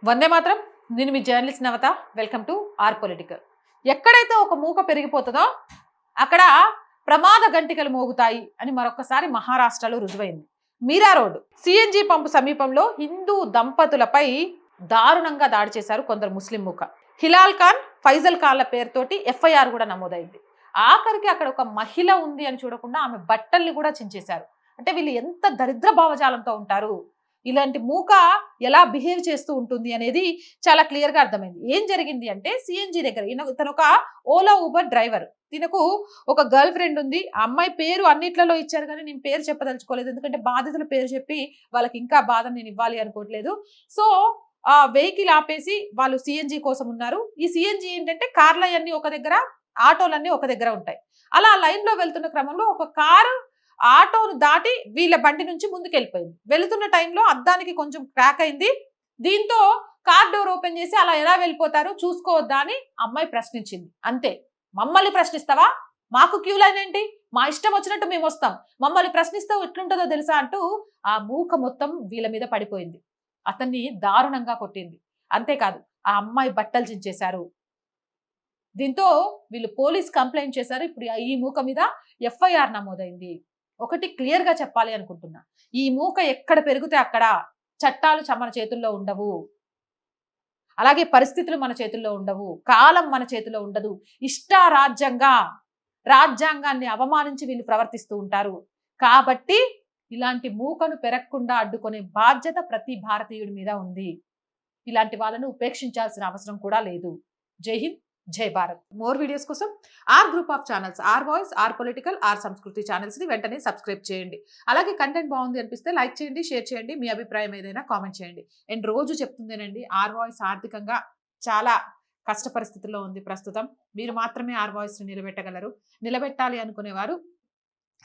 వందే మాత్రం. నేను మీ journalist Navatha. Welcome to our political. ఎక్కడైతే ఒక మూక పెరిగిపోతుందో అక్కడ ప్రమాద గంటికలు మోగుతాయి అని మరొకసారి మహారాష్ట్రలో రుజువైంది. మీరా రోడ్ సిఎన్జి పంపు సమీపంలో హిందూ దంపతులపై దారుణంగా దాడి చేశారు కొందరు ముస్లిం మూక. హిలాల్ ఖాన్, ఫైజల్ ఖాన్ల పేరుతోటి ఎఫ్ఐఆర్ కూడా నమోదైంది. ఆఖరికి అక్కడ ఒక మహిళ ఉంది అని చూడకుండా ఆమె బట్టల్ని కూడా చించేశారు. అంటే వీళ్ళు ఎంత దరిద్ర భావజాలంతో ఉంటారు, ఇలాంటి మూక ఎలా బిహేవ్ చేస్తూ ఉంటుంది అనేది చాలా క్లియర్ గా అర్థమైంది. ఏం జరిగింది అంటే సిఎన్జి దగ్గర తను ఒక ఓలా ఊబర్ డ్రైవర్. తినకు ఒక గర్ల్ ఫ్రెండ్ ఉంది. ఆ అమ్మాయి పేరు అన్నిట్లలో ఇచ్చారు కానీ నేను పేరు చెప్పదలుచుకోలేదు, ఎందుకంటే బాధితుల పేరు చెప్పి వాళ్ళకి ఇంకా బాధ నేను ఇవ్వాలి అనుకోవట్లేదు. సో ఆ వెహికల్ ఆపేసి వాళ్ళు సిఎన్జి కోసం ఉన్నారు. ఈ సిఎన్జి ఏంటంటే కార్లన్నీ ఒక దగ్గర, ఆటోలన్నీ ఒక దగ్గర ఉంటాయి. అలా లైన్ లో వెళ్తున్న క్రమంలో ఒక కారు ఆటోను దాటి వీళ్ళ బండి నుంచి ముందుకు వెళ్ళిపోయింది. వెళుతున్న టైంలో అద్దానికి కొంచెం క్రాక్ అయింది. దీంతో కార్ డోర్ ఓపెన్ చేసి అలా ఎలా వెళ్ళిపోతారు చూసుకోవద్దా అని అమ్మాయి ప్రశ్నించింది. అంతే. మమ్మల్ని ప్రశ్నిస్తావా, మాకు క్యూ లైన్ ఏంటి, మా ఇష్టం వచ్చినట్టు మేము వస్తాం, మమ్మల్ని ప్రశ్నిస్తావు ఎట్లుంటుందో తెలుసా అంటూ ఆ మూక మొత్తం వీళ్ళ మీద పడిపోయింది. అతన్ని దారుణంగా కొట్టింది. అంతేకాదు ఆ అమ్మాయి బట్టలు చించేశారు. దీంతో వీళ్ళు పోలీస్ కంప్లైంట్ చేశారు. ఇప్పుడు ఈ మూక మీద ఎఫ్ఐఆర్ నమోదైంది. ఒకటి క్లియర్ గా చెప్పాలి అనుకుంటున్నా, ఈ మూక ఎక్కడ పెరిగితే అక్కడ చట్టాలు మన చేతుల్లో ఉండవు, అలాగే పరిస్థితులు మన చేతుల్లో ఉండవు, కాలం మన చేతిలో ఉండదు. రాజ్యాంగాన్ని అవమానించి వీళ్ళు ప్రవర్తిస్తూ ఉంటారు. కాబట్టి ఇలాంటి మూకను పెరగకుండా అడ్డుకునే బాధ్యత ప్రతి భారతీయుడి మీద ఉంది. ఇలాంటి వాళ్ళను ఉపేక్షించాల్సిన అవసరం కూడా లేదు. జై హింద్, జై భారత్. మోర్ వీడియోస్ కోసం R group of channels, R voice, R political, R Sanskriti channels ని వెంటనే సబ్స్క్రైబ్ చేయండి. అలాగే కంటెంట్ బాగుంది అనిపిస్తే లైక్ చేయండి, షేర్ చేయండి, మీ అభిప్రాయం ఏదైనా కామెంట్ చేయండి. అండ్ రోజు చెప్తుందేనండి, ఆర్ వాయిస్ ఆర్థికంగా చాలా కష్ట పరిస్థితుల్లో ఉంది ప్రస్తుతం. మీరు మాత్రమే ఆర్ వాయిస్ ని నిలబెట్టగలరు. నిలబెట్టాలి అనుకునేవారు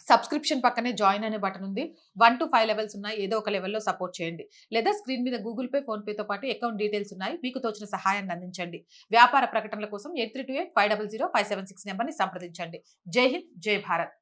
సబ్స్క్రిప్షన్ పక్కనే జాయిన్ అనే బటన్ ఉంది. 1 to 5 లెవెల్స్ ఉన్నాయి. ఏదో ఒక లెవెల్లో సపోర్ట్ చేయండి. లేదా స్క్రీన్ మీద గూగుల్ పే, ఫోన్ పేతో పాటు అకౌంట్ డీటెయిల్స్ ఉన్నాయి. మీకు తోచిన సహాయాన్ని అందించండి. వ్యాపార ప్రకటనల కోసం 8328500576 నెంబర్ని సంప్రదించండి. జై హింద్, జై భారత్.